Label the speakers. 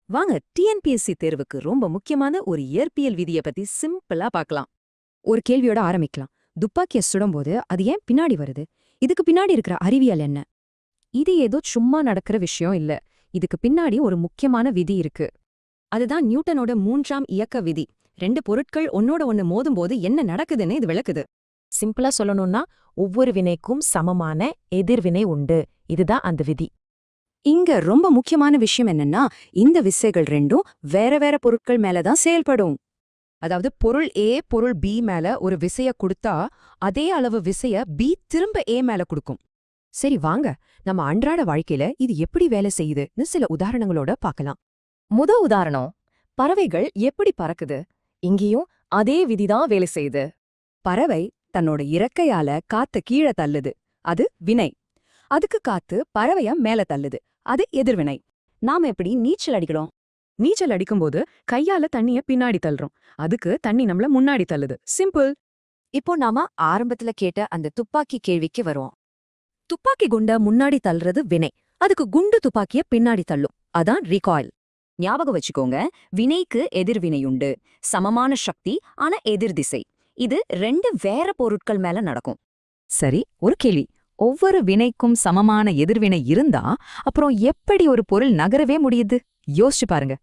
Speaker 1: வாங்க டிஎன்பிஎஸ்சி தேர்வுக்கு ரொம்ப முக்கியமான ஒரு இயற்பியல் விதியை பத்தி சிம்பிளா பார்க்கலாம்.
Speaker 2: ஒரு கேள்வியோட ஆரம்பிக்கலாம். துப்பாக்கிய சுடும்போது அது ஏன் பின்னாடி வருது? இதுக்கு பின்னாடி இருக்கிற அறிவியல் என்ன?
Speaker 1: இது ஏதோ சும்மா நடக்கிற விஷயம் இல்ல. இதுக்கு பின்னாடி ஒரு முக்கியமான விதி இருக்கு. அதுதான் நியூட்டனோட 3ஆம் இயக்க விதி. ரெண்டு பொருட்கள் ஒன்னோட ஒன்னு மோதும்போது என்ன நடக்குதுன்னு இது விளக்குது.
Speaker 3: சிம்பிளா சொல்லணும்னா ஒவ்வொரு வினைக்கும் சமமான எதிர்வினை உண்டு. இதுதான் அந்த விதி.
Speaker 2: இங்க ரொம்ப முக்கியமான விஷயம் என்னன்னா, இந்த விசைகள் ரெண்டும் வேற வேற பொருட்கள் மேலதான் செயல்படும்.
Speaker 1: அதாவது பொருள் ஏ பொருள் பி மேல ஒரு விசைய கொடுத்தா அதே அளவு விசைய பி திரும்ப ஏ மேல கொடுக்கும்.
Speaker 2: சரி வாங்க, நம்ம அன்றாட வாழ்க்கையில இது எப்படி வேலை செய்யுதுன்னு சில உதாரணங்களோட பார்க்கலாம்.
Speaker 3: உதாரணம், பறவைகள் எப்படி பறக்குது? இங்கேயும் அதே விதிதான் வேலை செய்யுது.
Speaker 2: பறவை தன்னோட இறக்கையால காத்த கீழே தள்ளுது, அது வினை. அதுக்கு காத்து பறவைய மேல தள்ளுது, அது எதிர்வினை. நாம எப்படி நீச்சல் அடிக்கிறோம்?
Speaker 1: நீச்சல் அடிக்கும்போது கையால தண்ணிய பின்னாடி தள்ளுறோம், அதுக்கு தண்ணி நம்மள முன்னாடி தள்ளுது. சிம்பிள்.
Speaker 2: இப்போ நாம ஆரம்பத்துல கேட்ட அந்த துப்பாக்கி கேள்விக்கு வருவோம்.
Speaker 1: துப்பாக்கி குண்ட முன்னாடி தள்ளுறது வினை, அதுக்கு குண்டு துப்பாக்கிய பின்னாடி தள்ளும், அதான் ரீகாயில்.
Speaker 2: ஞாபகம் வச்சுக்கோங்க, வினைக்கு எதிர்வினையுண்டு. சமமான சக்தி, ஆனா எதிர் திசை. இது ரெண்டு வேற பொருட்கள் மேல நடக்கும்.
Speaker 1: சரி, ஒரு கேள்வி. ஒவ்வொரு வினைக்கும் சமமான எதிர்வினை இருந்தா அப்புறம் எப்படி ஒரு பொருள் நகரவே முடியுது? யோசிச்சு பாருங்க.